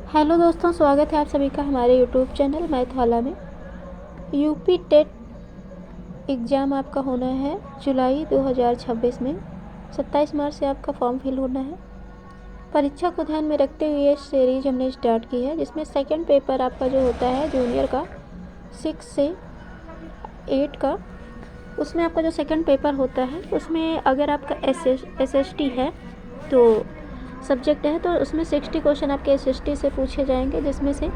Hello दोस्तों, स्वागत है आप सभी का हमारे यूट्यूब चैनल मैथ वाला में। यूपी टेट एग्ज़ाम आपका होना है जुलाई 2026 में। 27 मार्च से आपका फॉर्म फिल होना है। परीक्षा को ध्यान में रखते हुए ये सीरीज हमने स्टार्ट की है, जिसमें सेकंड पेपर आपका जो होता है जूनियर का 6 से 8 का, उसमें आपका जो सेकंड पेपर होता है उसमें अगर आपका SST है तो सब्जेक्ट है तो उसमें 60 क्वेश्चन आपके SST से पूछे जाएंगे, जिसमें से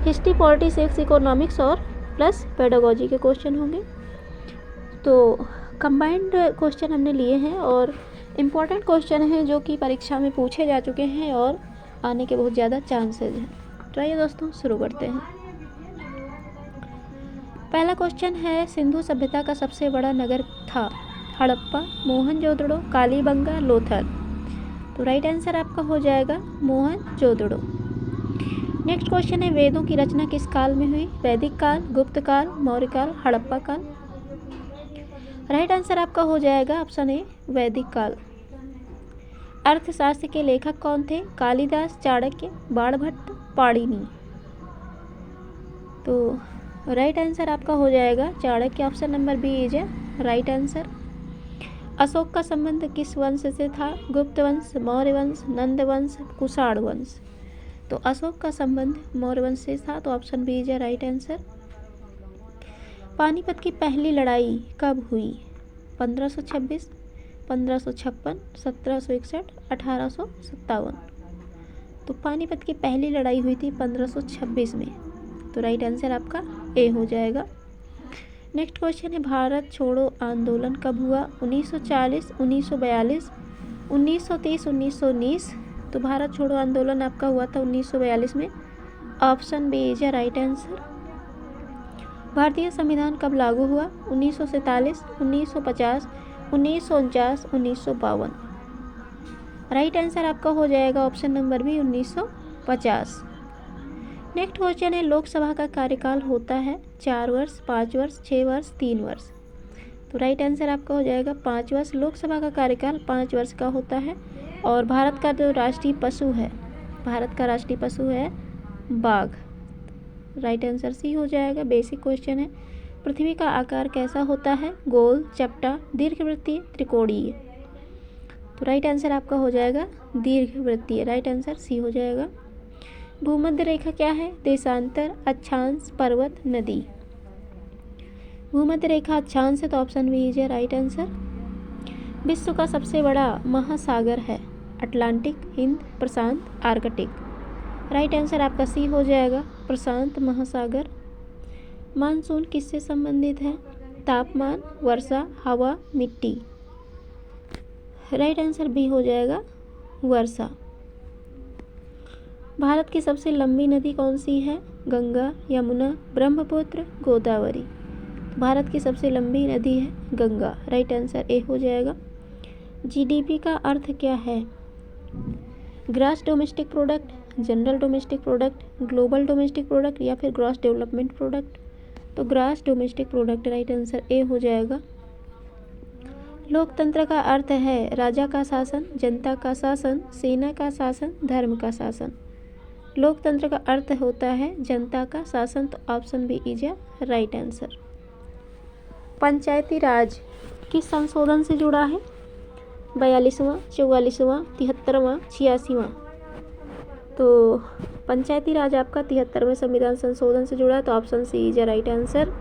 हिस्ट्री, पॉलिटिक्स, इकोनॉमिक्स और प्लस पेडागोजी के क्वेश्चन होंगे। तो कंबाइंड क्वेश्चन हमने लिए हैं और इम्पॉर्टेंट क्वेश्चन हैं जो कि परीक्षा में पूछे जा चुके हैं और आने के बहुत ज़्यादा चांसेस हैं। तो आइए दोस्तों शुरू करते हैं। पहला क्वेश्चन है, सिंधु सभ्यता का सबसे बड़ा नगर था? हड़प्पा, मोहनजोदड़ो, कालीबंगा, लोथल। तो राइट आंसर आपका हो जाएगा मोहनजोदड़ो। नेक्स्ट क्वेश्चन है, वेदों की रचना किस काल में हुई? वैदिक काल, गुप्त काल, मौर्य काल, हड़प्पा काल। राइट आंसर आपका हो जाएगा ऑप्शन ए, वैदिक काल। अर्थशास्त्र के लेखक कौन थे? कालिदास, चाणक्य, बाणभट्ट, पाणिनि। तो राइट आंसर आपका हो जाएगा Chanakya. Option number B is a right answer. Ashok का संबंध किस वंश से था? गुप्त वंश, मौर्य वंश, नंद वंश, कुषाण वंश। तो अशोक का संबंध मौर्य वंश से था, तो option B is right answer. Panipat की पहली लड़ाई कब हुई? 1526, 1556, 1761, 1857। तो पानीपत की पहली लड़ाई हुई थी 1526 में। तो राइट आंसर आपका ए हो जाएगा। नेक्स्ट क्वेश्चन है, भारत छोड़ो आंदोलन कब हुआ? 1940, 1942, 1930, 1919। तो भारत छोड़ो आंदोलन आपका हुआ था 1942 में। Option B is right answer. भारतीय संविधान कब लागू हुआ? 1947, 1950, 1949, 1952। राइट आंसर आपका हो जाएगा option number B 1950। Next question है, लोकसभा का कार्यकाल होता है 4 वर्ष, 5 वर्ष, 6 वर्ष, 3 वर्ष। तो राइट आंसर आपका हो जाएगा 5 वर्ष। लोकसभा का कार्यकाल 5 वर्ष का होता है। और भारत का जो राष्ट्रीय पशु है, भारत का राष्ट्रीय पशु है बाघ। राइट आंसर सी हो जाएगा। बेसिक क्वेश्चन है, पृथ्वी का आकार कैसा होता है? गोल, चपटा, दीर्घवृत्तीय, त्रिकोणीय। तो राइट आंसर आपका हो जाएगा दीर्घवृत्तीय। राइट आंसर सी हो जाएगा। भूमध्य रेखा क्या है? देशांतर, अक्षांश, पर्वत, नदी। भूमध्य रेखा अक्षांश है, तो option B is right answer. विश्व का सबसे बड़ा महासागर है? अटलांटिक, हिंद, प्रशांत, आर्कटिक। राइट आंसर आपका सी हो जाएगा, प्रशांत महासागर। मानसून किससे संबंधित है? तापमान, वर्षा, हवा, मिट्टी। राइट आंसर बी हो जाएगा वर्षा। भारत की सबसे लंबी नदी कौन सी है? गंगा, यमुना, ब्रह्मपुत्र, गोदावरी। भारत की सबसे लंबी नदी है गंगा। राइट आंसर ए हो जाएगा। जीडीपी का अर्थ क्या है? Gross domestic product, general domestic product, global domestic product या फिर ग्रॉस डेवलपमेंट प्रोडक्ट। तो gross domestic product. Right answer A हो जाएगा। लोकतंत्र का अर्थ है राजा का शासन, जनता का शासन, सेना का शासन, धर्म का शासन। लोकतंत्र का अर्थ होता है जनता का शासन, तो option B is right answer. पंचायती राज किस संशोधन से जुड़ा है? 42वां, 44वां, 73वां, 86वां। तो पंचायती राज आपका 73वें संविधान संशोधन से जुड़ा है, तो option C is right answer.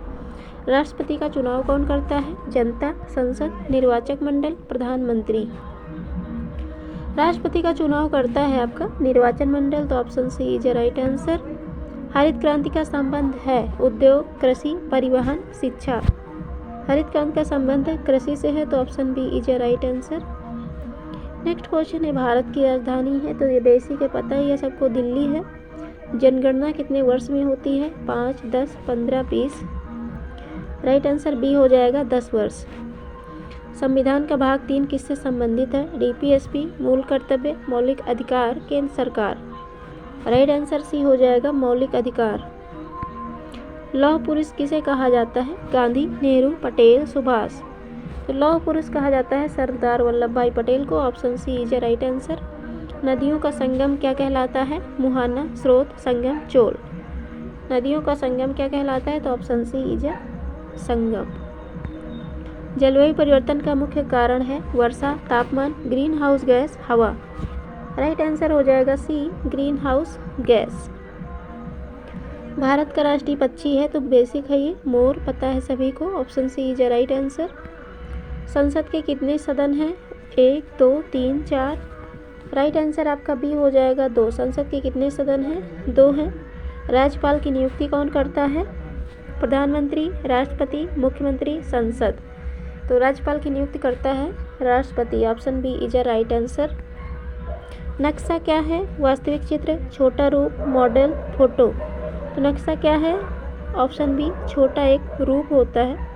राष्ट्रपति का चुनाव कौन करता है? जनता, संसद, निर्वाचक मंडल, प्रधानमंत्री। राष्ट्रपति का चुनाव करता है आपका निर्वाचन मंडल, तो option C is right answer. हरित क्रांति का संबंध है उद्योग, कृषि, परिवहन, शिक्षा। हरित क्रांति का संबंध कृषि से है, तो option B is right answer. Next question है, भारत की राजधानी है? तो ये बेसिक है, पता ही है सबको, दिल्ली है। जनगणना कितने वर्ष में होती है? 5, 10, 15, 20। राइट आंसर बी हो जाएगा 10 वर्ष। संविधान का भाग 3 किससे संबंधित है? डीपीएसपी, मूल कर्तव्य, मौलिक अधिकार, केंद्र सरकार। राइट आंसर सी हो जाएगा मौलिक अधिकार। लौह पुरुष किसे कहा जाता है? गांधी, नेहरू, पटेल, सुभाष। तो लौह पुरुष कहा जाता है सरदार वल्लभ भाई पटेल को। Option C is right answer. नदियों का संगम क्या कहलाता है? मुहाना, स्रोत, संगम, चोल। नदियों का संगम क्या कहलाता है? तो ऑप्शन सी इज अ संगम। जलवायु परिवर्तन का मुख्य कारण है वर्षा, तापमान, ग्रीन हाउस गैस, हवा। राइट आंसर हो जाएगा सी, ग्रीन हाउस गैस। भारत का राष्ट्रीय पक्षी है तो बेसिक है ये, मोर, पता है सभी को। Option C is a right answer. संसद के कितने सदन हैं? 1, 2, 3, 4। राइट आंसर आपका बी हो जाएगा 2। संसद के कितने सदन हैं? 2 हैं। राज्यपाल की नियुक्ति कौन करता है? प्रधानमंत्री, राष्ट्रपति, मुख्यमंत्री, संसद। तो राज्यपाल की नियुक्ति करता है राष्ट्रपति। Option B is a right answer. नक्शा क्या है? वास्तविक चित्र, छोटा रूप, मॉडल, फोटो। तो नक्शा क्या है? ऑप्शन बी छोटा एक रूप होता है।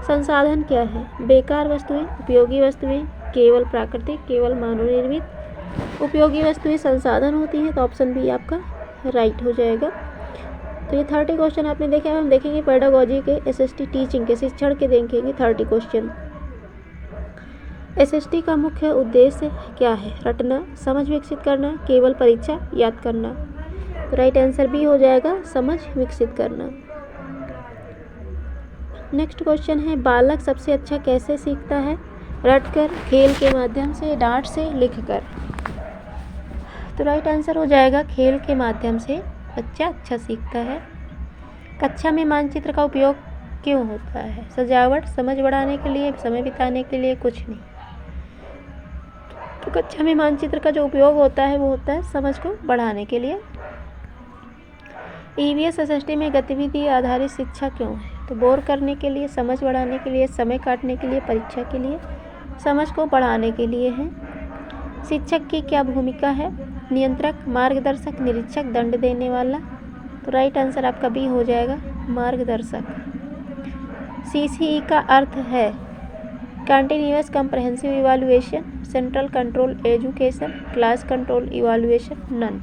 संसाधन क्या है? बेकार वस्तुएं, उपयोगी वस्तुएं, केवल प्राकृतिक, केवल मानव निर्मित। उपयोगी वस्तुएं संसाधन होती हैं, तो ऑप्शन बी आपका राइट हो जाएगा। तो ये 30 क्वेश्चन आपने देखे। हम देखेंगे पेडागोजी के, एसएसटी टीचिंग के, शिक्षण के देखेंगे 30 क्वेश्चन। एसएसटी का मुख्य उद्देश्य क्या है? रटना, समझ विकसित करना, केवल परीक्षा याद करना। तो राइट आंसर बी हो जाएगा समझ विकसित करना। नेक्स्ट क्वेश्चन है बालक सबसे अच्छा कैसे सीखता है? रटकर, खेल के माध्यम से, डांट से, लिखकर। तो राइट आंसर हो जाएगा खेल के माध्यम से बच्चा अच्छा सीखता है। कक्षा में मानचित्र का उपयोग क्यों होता है? सजावट, समझ बढ़ाने के लिए, समय बिताने के लिए, कुछ नहीं। तो कक्षा में मानचित्र का जो उपयोग होता है वो होता है समझ को बढ़ाने के लिए। ईवीएस एसएसटी में गतिविधि आधारित शिक्षा क्यों है? तो बोर करने के लिए, समझ बढ़ाने के लिए, समय काटने के लिए, परीक्षा के लिए, समझ को बढ़ाने के लिए है। शिक्षक की क्या भूमिका है? नियंत्रक, मार्गदर्शक, निरीक्षक, दंड देने वाला। तो राइट आंसर आपका बी हो जाएगा मार्गदर्शक। सीसीई का अर्थ है continuous comprehensive evaluation, central control education, class control evaluation, none.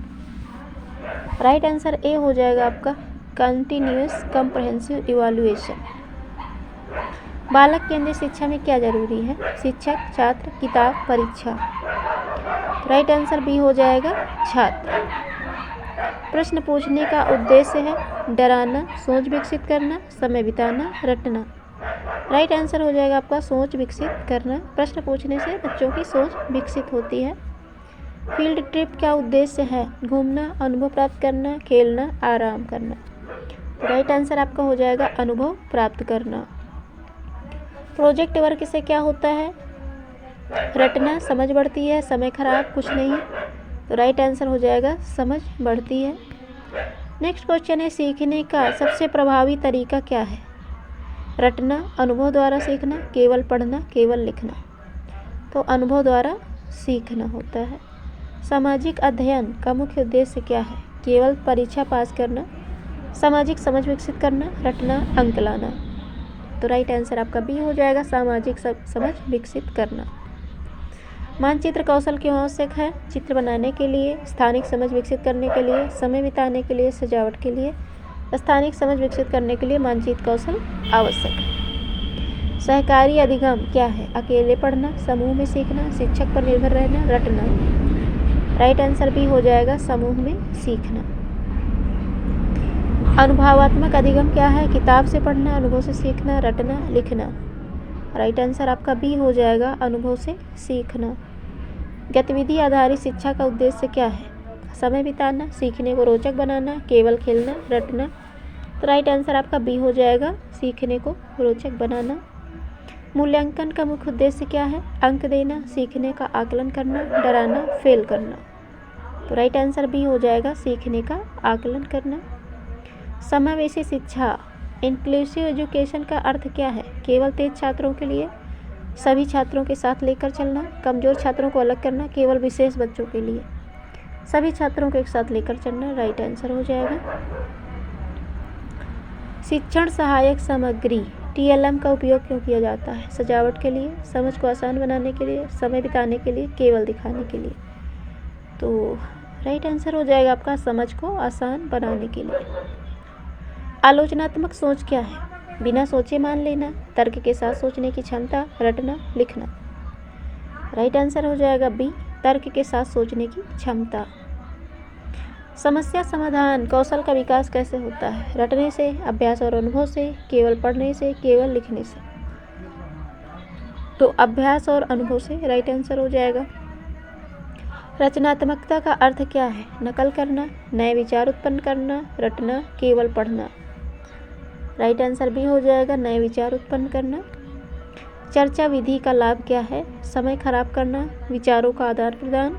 Right answer A हो जाएगा आपका कंटिन्यूअस कॉम्प्रहेंसिव इवैल्यूएशन। बालक केंद्रित शिक्षा में क्या जरूरी है? शिक्षक, छात्र, किताब, परीक्षा। राइट आंसर बी हो जाएगा छात्र। प्रश्न पूछने का उद्देश्य है डराना, सोच विकसित करना, समय बिताना, रटना। राइट आंसर हो जाएगा आपका सोच विकसित करना। प्रश्न पूछने से बच्चों की सोच विकसित होती है। फील्ड ट्रिप का उद्देश्य है घूमना, अनुभव प्राप्त करना, खेलना, आराम करना। राइट आंसर आपका हो जाएगा अनुभव प्राप्त करना। प्रोजेक्ट वर्क से क्या होता है? रटना, समझ बढ़ती है, समय खराब, कुछ नहीं। तो राइट आंसर हो जाएगा समझ बढ़ती है। नेक्स्ट क्वेश्चन है सीखने का सबसे प्रभावी तरीका क्या है? रटना, अनुभव द्वारा सीखना, केवल पढ़ना, केवल लिखना। तो अनुभव द्वारा सीखना होता है। सामाजिक अध्ययन का मुख्य उद्देश्य क्या है? केवल परीक्षा पास करना, सामाजिक समझ विकसित करना, रटना, अंक लाना। तो राइट आंसर आपका बी हो जाएगा सामाजिक समझ विकसित करना। मानचित्र कौशल क्यों आवश्यक है? चित्र बनाने के लिए, स्थानिक समझ विकसित करने के लिए, समय बिताने के लिए, सजावट के लिए। स्थानिक समझ विकसित करने के लिए मानचित्र कौशल आवश्यक है। सहकारी अधिगम क्या है? अकेले पढ़ना, समूह में सीखना, शिक्षक पर निर्भर रहना, रटना। राइट आंसर भी हो जाएगा समूह में सीखना। अनुभवात्मक अधिगम क्या है? किताब से पढ़ना, अनुभव से सीखना, रटना, लिखना। राइट आंसर आपका बी हो जाएगा अनुभव से सीखना। गतिविधि आधारित शिक्षा का उद्देश्य क्या है? समय बिताना, सीखने को रोचक बनाना, केवल खेलना, रटना। तो राइट आंसर आपका बी हो जाएगा सीखने को रोचक बनाना। मूल्यांकन का मुख्य उद्देश्य क्या है? अंक देना, सीखने का आकलन करना, डराना, फेल करना। तो राइट आंसर बी हो जाएगा सीखने का आकलन करना। समावेशी शिक्षा इंक्लूसिव एजुकेशन का अर्थ क्या है? केवल तेज छात्रों के लिए, सभी छात्रों के साथ लेकर चलना, कमज़ोर छात्रों को अलग करना, केवल विशेष बच्चों के लिए, सभी छात्रों को एक साथ लेकर चलना। राइट आंसर हो जाएगा। शिक्षण सहायक सामग्री टीएलएम का उपयोग क्यों किया जाता है? सजावट के लिए, समझ को आसान बनाने के लिए, समय बिताने के लिए, केवल दिखाने के लिए। तो राइट आंसर हो जाएगा आपका समझ को आसान बनाने के लिए। आलोचनात्मक सोच क्या है? बिना सोचे मान लेना, तर्क के साथ सोचने की क्षमता, रटना, लिखना। राइट आंसर हो जाएगा बी तर्क के साथ सोचने की क्षमता। समस्या समाधान कौशल का विकास कैसे होता है? रटने से, अभ्यास और अनुभव से, केवल पढ़ने से, केवल लिखने से। तो अभ्यास और अनुभव से राइट आंसर हो जाएगा। रचनात्मकता का अर्थ क्या है? नकल करना, नए विचार उत्पन्न करना, रटना, केवल पढ़ना। राइट आंसर भी हो जाएगा, नए विचार उत्पन्न करना। चर्चा विधि का लाभ क्या है? समय खराब करना, विचारों का आदान प्रदान,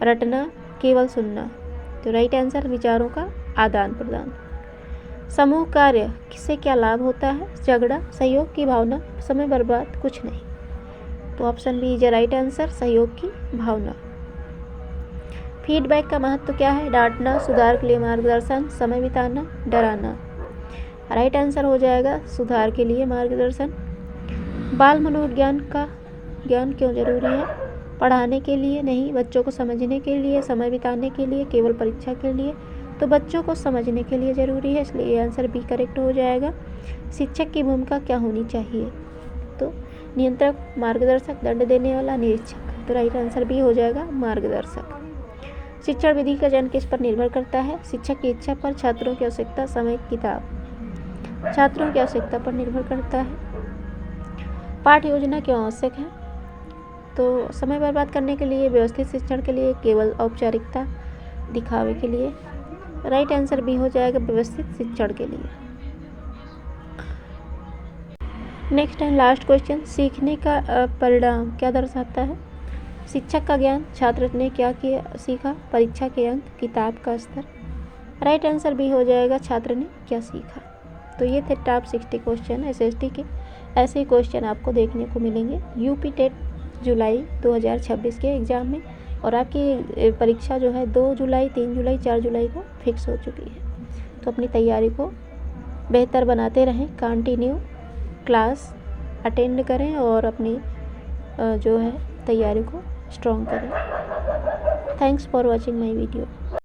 रटना, केवल सुनना। तो राइट आंसर विचारों का आदान प्रदान। समूह कार्य से क्या लाभ होता है? झगड़ा, सहयोग की भावना, समय बर्बाद, कुछ नहीं। तो option B is right answer, सहयोग की भावना। फीडबैक का महत्व क्या है? डांटना, सुधार के लिए मार्गदर्शन, समय बिताना, डराना। राइट आंसर हो जाएगा सुधार के लिए मार्गदर्शन। बाल मनोविज्ञान का ज्ञान क्यों जरूरी है? पढ़ाने के लिए नहीं, बच्चों को समझने के लिए, समय बिताने के लिए, केवल परीक्षा के लिए। तो बच्चों को समझने के लिए ज़रूरी है, इसलिए ये आंसर बी करेक्ट हो जाएगा। शिक्षक की भूमिका क्या होनी चाहिए? तो नियंत्रक, मार्गदर्शक, दंड देने वाला, निरीक्षक। तो राइट आंसर भी हो जाएगा मार्गदर्शक। शिक्षण विधि का चयन किस पर निर्भर करता है? शिक्षक की इच्छा पर, छात्रों की आवश्यकता, समय, किताब। छात्रों की आवश्यकता पर निर्भर करता है। पाठ योजना क्यों आवश्यक है? तो समय बर्बाद करने के लिए, व्यवस्थित शिक्षण के लिए, केवल औपचारिकता दिखावे के लिए। राइट आंसर भी हो जाएगा व्यवस्थित शिक्षण के लिए। नेक्स्ट एंड लास्ट क्वेश्चन, सीखने का परिणाम क्या दर्शाता है? शिक्षक का ज्ञान, छात्र ने क्या किया सीखा, परीक्षा के अंक, किताब का स्तर। राइट आंसर भी हो जाएगा छात्र ने क्या सीखा। तो ये थे टॉप 60 क्वेश्चन एसएसटी के। ऐसे क्वेश्चन आपको देखने को मिलेंगे यूपी टेट जुलाई 2026 के एग्ज़ाम में। और आपकी परीक्षा जो है 2 जुलाई, 3 जुलाई, 4 जुलाई को फिक्स हो चुकी है। तो अपनी तैयारी को बेहतर बनाते रहें, कंटिन्यू क्लास अटेंड करें और अपनी जो है तैयारी को स्ट्रॉन्ग करें। Thanks for watching my video.